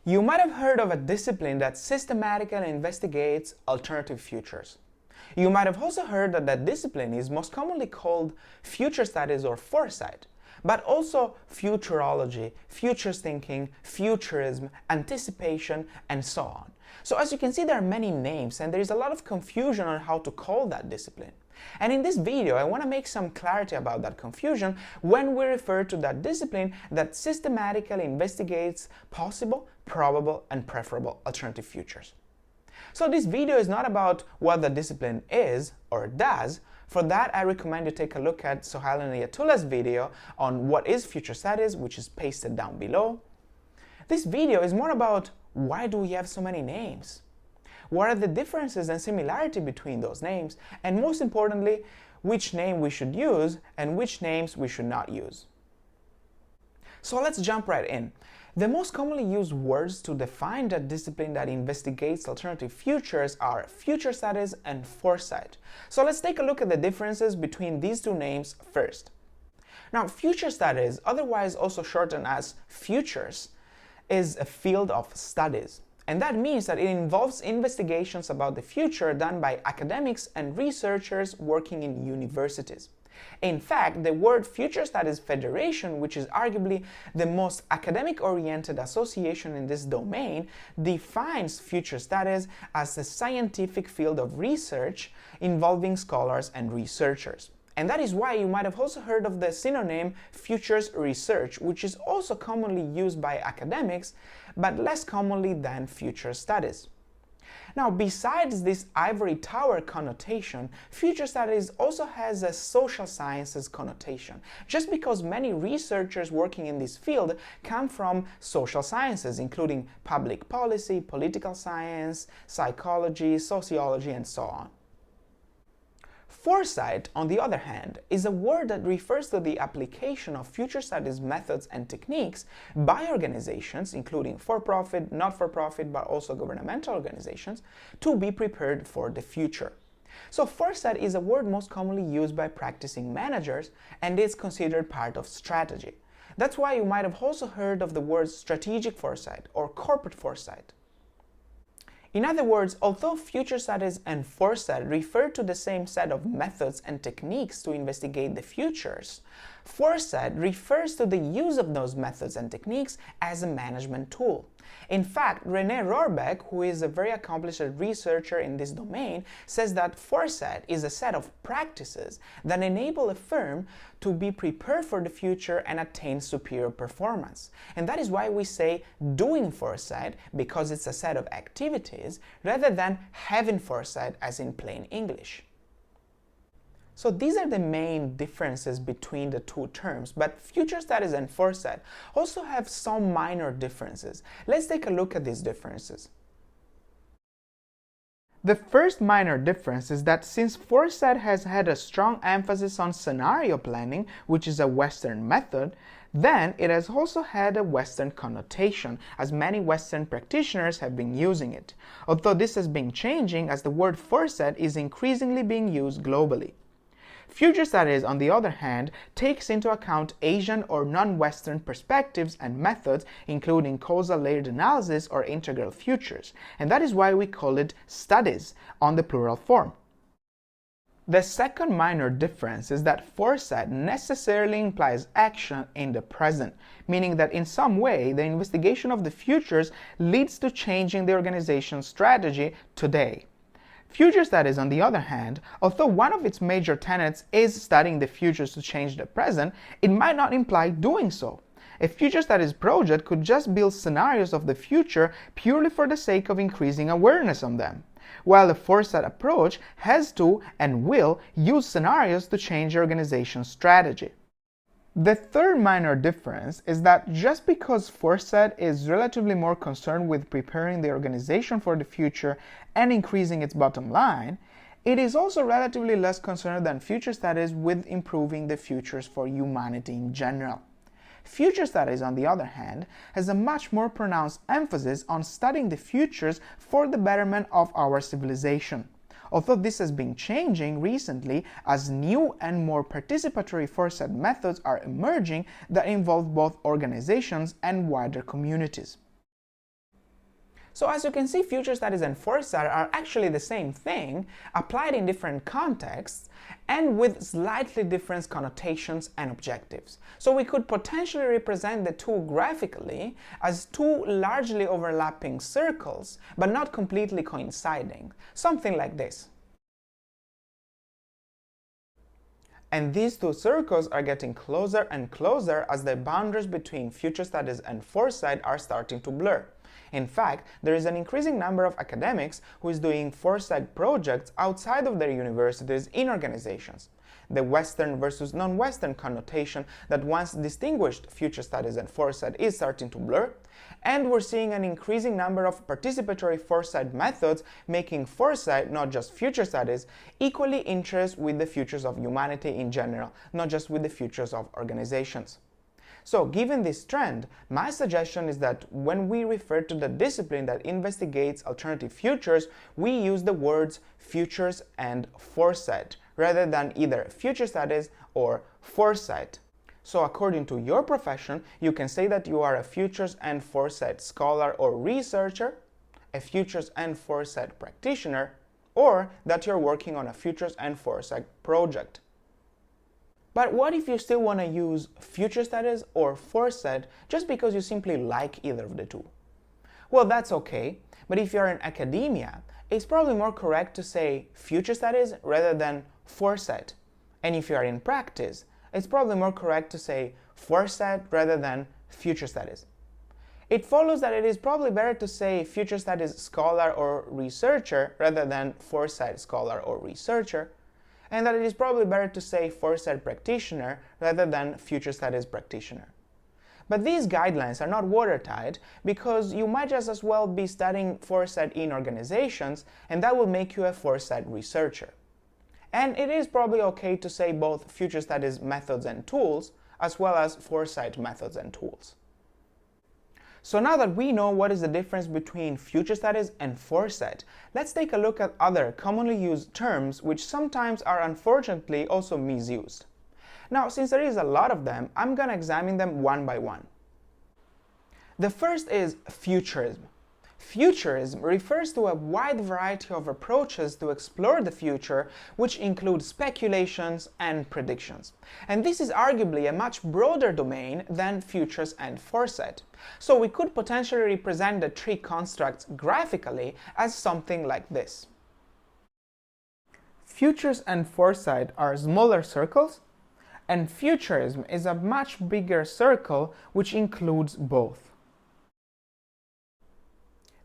You might have heard of a discipline that systematically investigates alternative futures. You might have also heard that that discipline is most commonly called future studies or foresight, but also futurology, futures thinking, futurism, anticipation, and so on. So as you can see, there are many names and there is a lot of confusion on how to call that discipline. And in this video, I want to make some clarity about that confusion when we refer to that discipline that systematically investigates possible, probable, and preferable alternative futures. So this video is not about what the discipline is or does. For that, I recommend you take a look at Sohail and Ayatullah's video on what is future studies, which is pasted down below. This video is more about why do we have so many names? What are the differences and similarity between those names? And most importantly, which name we should use and which names we should not use. So let's jump right in. The most commonly used words to define that discipline that investigates alternative futures are future studies and foresight. So let's take a look at the differences between these two names first. Now, future studies, otherwise also shortened as futures, is a field of studies. And that means that it involves investigations about the future done by academics and researchers working in universities. In fact, the word Future Studies Federation, which is arguably the most academic-oriented association in this domain, defines future studies as a scientific field of research involving scholars and researchers. And that is why you might have also heard of the synonym futures research, which is also commonly used by academics, but less commonly than future studies. Now, besides this ivory tower connotation, future studies also has a social sciences connotation, just because many researchers working in this field come from social sciences, including public policy, political science, psychology, sociology, and so on. Foresight, on the other hand, is a word that refers to the application of future studies methods and techniques by organizations, including for-profit, not-for-profit, but also governmental organizations, to be prepared for the future. So foresight is a word most commonly used by practicing managers and is considered part of strategy. That's why you might have also heard of the words strategic foresight or corporate foresight. In other words, although future studies and foresight refer to the same set of methods and techniques to investigate the futures, foresight refers to the use of those methods and techniques as a management tool. In fact, René Rohrbeck, who is a very accomplished researcher in this domain, says that foresight is a set of practices that enable a firm to be prepared for the future and attain superior performance. And that is why we say doing foresight, because it's a set of activities, rather than having foresight as in plain English. So these are the main differences between the two terms, but future studies and foresight also have some minor differences. Let's take a look at these differences. The first minor difference is that since foresight has had a strong emphasis on scenario planning, which is a Western method, then it has also had a Western connotation, as many Western practitioners have been using it, although this has been changing as the word foresight is increasingly being used globally. Future studies, on the other hand, takes into account Asian or non-Western perspectives and methods, including causal layered analysis or integral futures, and that is why we call it studies on the plural form. The second minor difference is that foresight necessarily implies action in the present, meaning that in some way the investigation of the futures leads to changing the organization's strategy today. Future studies, on the other hand, although one of its major tenets is studying the futures to change the present, it might not imply doing so. A future studies project could just build scenarios of the future purely for the sake of increasing awareness on them, while the foresight approach has to and will use scenarios to change the organization's strategy. The third minor difference is that just because foresight is relatively more concerned with preparing the organization for the future and increasing its bottom line, it is also relatively less concerned than future studies with improving the futures for humanity in general. Future studies, on the other hand, has a much more pronounced emphasis on studying the futures for the betterment of our civilization. Although this has been changing recently as new and more participatory foresight methods are emerging that involve both organizations and wider communities. So as you can see, future studies and foresight are actually the same thing, applied in different contexts and with slightly different connotations and objectives. So we could potentially represent the two graphically as two largely overlapping circles, but not completely coinciding, something like this. And these two circles are getting closer and closer as the boundaries between future studies and foresight are starting to blur. In fact, there is an increasing number of academics who is doing foresight projects outside of their universities in organizations. The Western versus non-Western connotation that once distinguished future studies and foresight is starting to blur, and we're seeing an increasing number of participatory foresight methods making foresight, not just future studies, equally interested with the futures of humanity in general, not just with the futures of organizations. So, given this trend, my suggestion is that when we refer to the discipline that investigates alternative futures, we use the words futures and foresight, rather than either future studies or foresight. So according to your profession, you can say that you are a futures and foresight scholar or researcher, a futures and foresight practitioner, or that you're working on a futures and foresight project. But what if you still want to use future studies or foresight just because you simply like either of the two? Well, that's okay, but if you're in academia, it's probably more correct to say future studies rather than foresight. And if you are in practice, it's probably more correct to say foresight rather than future studies. It follows that it is probably better to say future studies scholar or researcher rather than foresight scholar or researcher, and that it is probably better to say foresight practitioner rather than future studies practitioner. But these guidelines are not watertight because you might just as well be studying foresight in organizations, and that will make you a foresight researcher. And it is probably okay to say both future studies methods and tools as well as foresight methods and tools. So now that we know what is the difference between future studies and foresight, let's take a look at other commonly used terms which sometimes are unfortunately also misused. Now, since there is a lot of them, I'm going to examine them one by one. The first is futurism. Futurism refers to a wide variety of approaches to explore the future, which include speculations and predictions. And this is arguably a much broader domain than futures and foresight. So we could potentially represent the three constructs graphically as something like this. Futures and foresight are smaller circles, and futurism is a much bigger circle which includes both.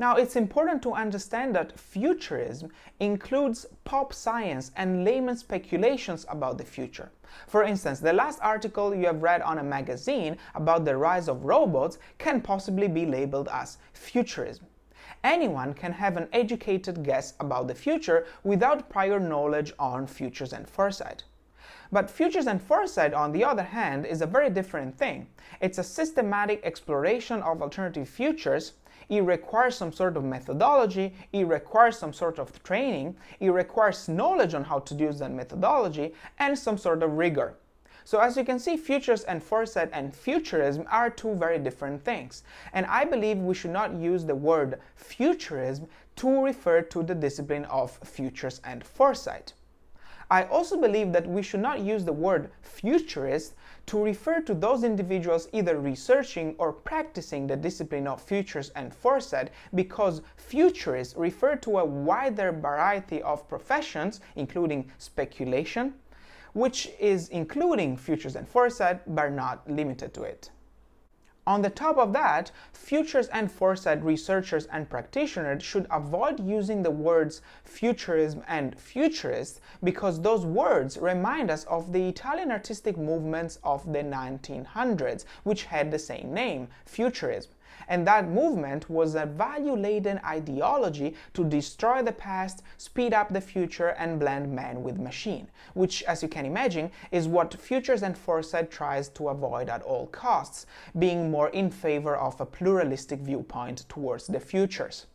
Now, it's important to understand that futurism includes pop science and layman's speculations about the future. For instance, the last article you have read on a magazine about the rise of robots can possibly be labeled as futurism. Anyone can have an educated guess about the future without prior knowledge on futures and foresight. But futures and foresight, on the other hand, is a very different thing. It's a systematic exploration of alternative futures. It requires some sort of methodology, it requires some sort of training, it requires knowledge on how to use that methodology, and some sort of rigor. So as you can see, futures and foresight and futurism are two very different things. And I believe we should not use the word futurism to refer to the discipline of futures and foresight. I also believe that we should not use the word futurist to refer to those individuals either researching or practicing the discipline of futures and foresight, because futurists refer to a wider variety of professions, including speculation, which is including futures and foresight, but not limited to it. On the top of that, futures and foresight researchers and practitioners should avoid using the words futurism and futurist, because those words remind us of the Italian artistic movements of the 1900s, which had the same name, futurism. And that movement was a value-laden ideology to destroy the past, speed up the future, and blend man with machine, which, as you can imagine, is what futures and foresight tries to avoid at all costs, being more in favor of a pluralistic viewpoint towards the futures.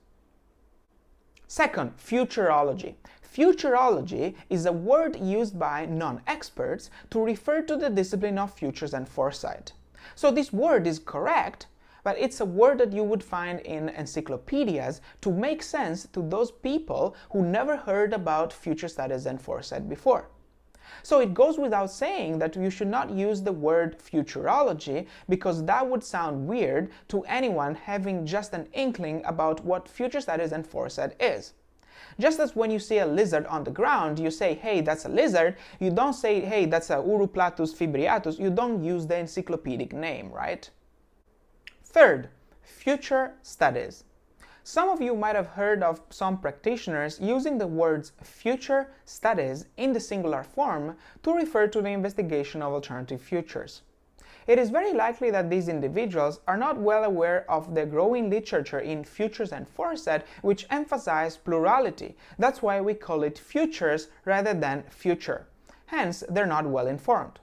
Second, futurology. Futurology is a word used by non-experts to refer to the discipline of futures and foresight. So this word is correct, but it's a word that you would find in encyclopedias to make sense to those people who never heard about future studies and foresight before. So it goes without saying that you should not use the word futurology, because that would sound weird to anyone having just an inkling about what future studies and foresight is. Just as when you see a lizard on the ground, you say, hey, that's a lizard, you don't say, hey, that's a Uruplatus fibriatus, you don't use the encyclopedic name, right? Third, future studies. Some of you might have heard of some practitioners using the words future studies in the singular form to refer to the investigation of alternative futures. It is very likely that these individuals are not well aware of the growing literature in futures and foresight which emphasize plurality. That's why we call it futures rather than future. Hence, they're not well informed.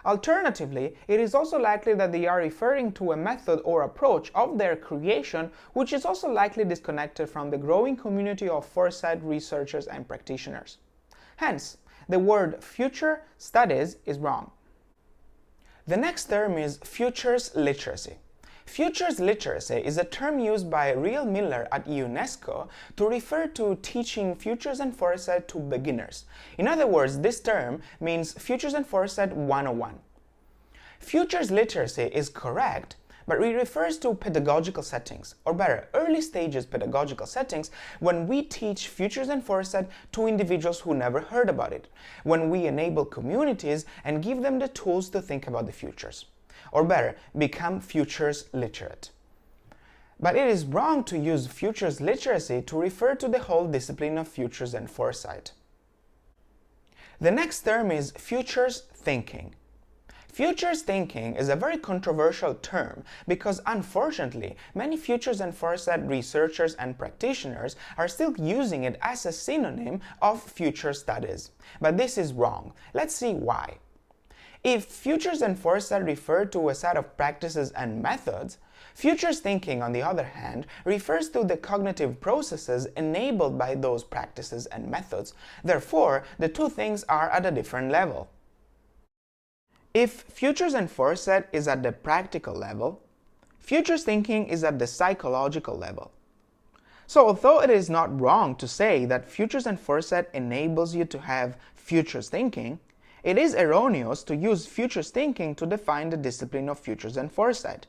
Alternatively, it is also likely that they are referring to a method or approach of their creation which is also likely disconnected from the growing community of foresight researchers and practitioners. Hence, the word future studies is wrong. The next term is futures literacy. Futures literacy is a term used by Real Miller at UNESCO to refer to teaching futures and foresight to beginners. In other words, this term means futures and foresight 101. Futures literacy is correct, but it refers to pedagogical settings, or better, early stages pedagogical settings, when we teach futures and foresight to individuals who never heard about it, when we enable communities and give them the tools to think about the futures. Or better, become futures literate. But it is wrong to use futures literacy to refer to the whole discipline of futures and foresight. The next term is futures thinking. Futures thinking is a very controversial term because, unfortunately, many futures and foresight researchers and practitioners are still using it as a synonym of future studies. But this is wrong. Let's see why. If futures and foresight refer to a set of practices and methods, futures thinking, on the other hand, refers to the cognitive processes enabled by those practices and methods. Therefore, the two things are at a different level. If futures and foresight is at the practical level, futures thinking is at the psychological level. So although it is not wrong to say that futures and foresight enables you to have futures thinking, it is erroneous to use futures thinking to define the discipline of futures and foresight,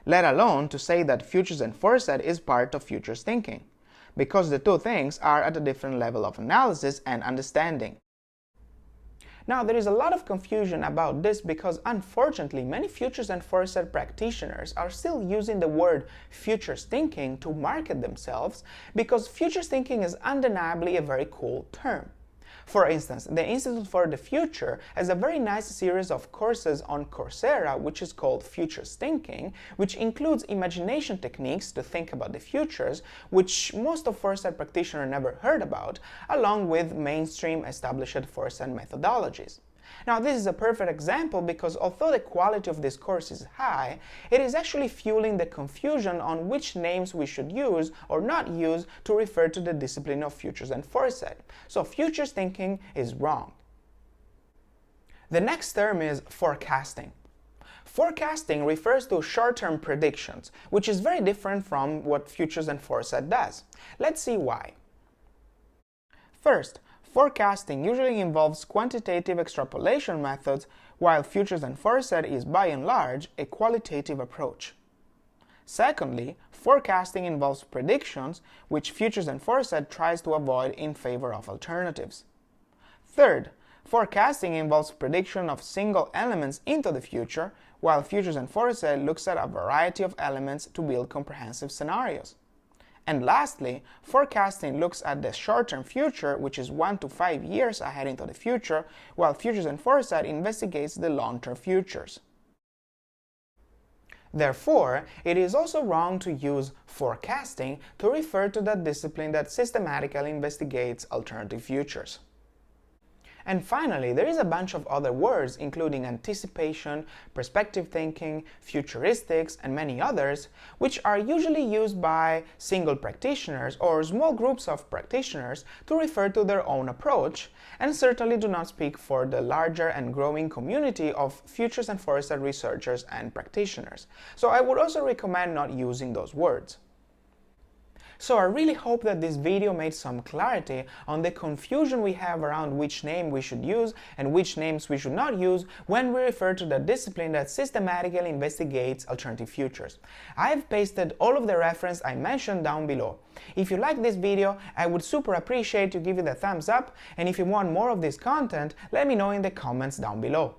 let alone to say that futures and foresight is part of futures thinking, because the two things are at a different level of analysis and understanding. Now, there is a lot of confusion about this because, unfortunately, many futures and foresight practitioners are still using the word futures thinking to market themselves because futures thinking is undeniably a very cool term. For instance, the Institute for the Future has a very nice series of courses on Coursera which is called Futures Thinking, which includes imagination techniques to think about the futures, which most of foresight practitioners never heard about, along with mainstream established foresight methodologies. Now, this is a perfect example because although the quality of this course is high, it is actually fueling the confusion on which names we should use or not use to refer to the discipline of futures and foresight. So futures thinking is wrong. The next term is forecasting. Forecasting refers to short-term predictions, which is very different from what futures and foresight does. Let's see why. First, forecasting usually involves quantitative extrapolation methods, while futures and foresight is by and large a qualitative approach. Secondly, forecasting involves predictions, which futures and foresight tries to avoid in favor of alternatives. Third, forecasting involves prediction of single elements into the future, while futures and foresight looks at a variety of elements to build comprehensive scenarios. And lastly, forecasting looks at the short-term future, which is 1 to 5 years ahead into the future, while futures and foresight investigates the long-term futures. Therefore, it is also wrong to use forecasting to refer to that discipline that systematically investigates alternative futures. And finally, there is a bunch of other words, including anticipation, perspective thinking, futuristics, and many others, which are usually used by single practitioners or small groups of practitioners to refer to their own approach, and certainly do not speak for the larger and growing community of futures and Foresight researchers and practitioners. So I would also recommend not using those words. So I really hope that this video made some clarity on the confusion we have around which name we should use and which names we should not use when we refer to the discipline that systematically investigates alternative futures. I have pasted all of the reference I mentioned down below. If you like this video, I would super appreciate you give it a thumbs up, and if you want more of this content, let me know in the comments down below.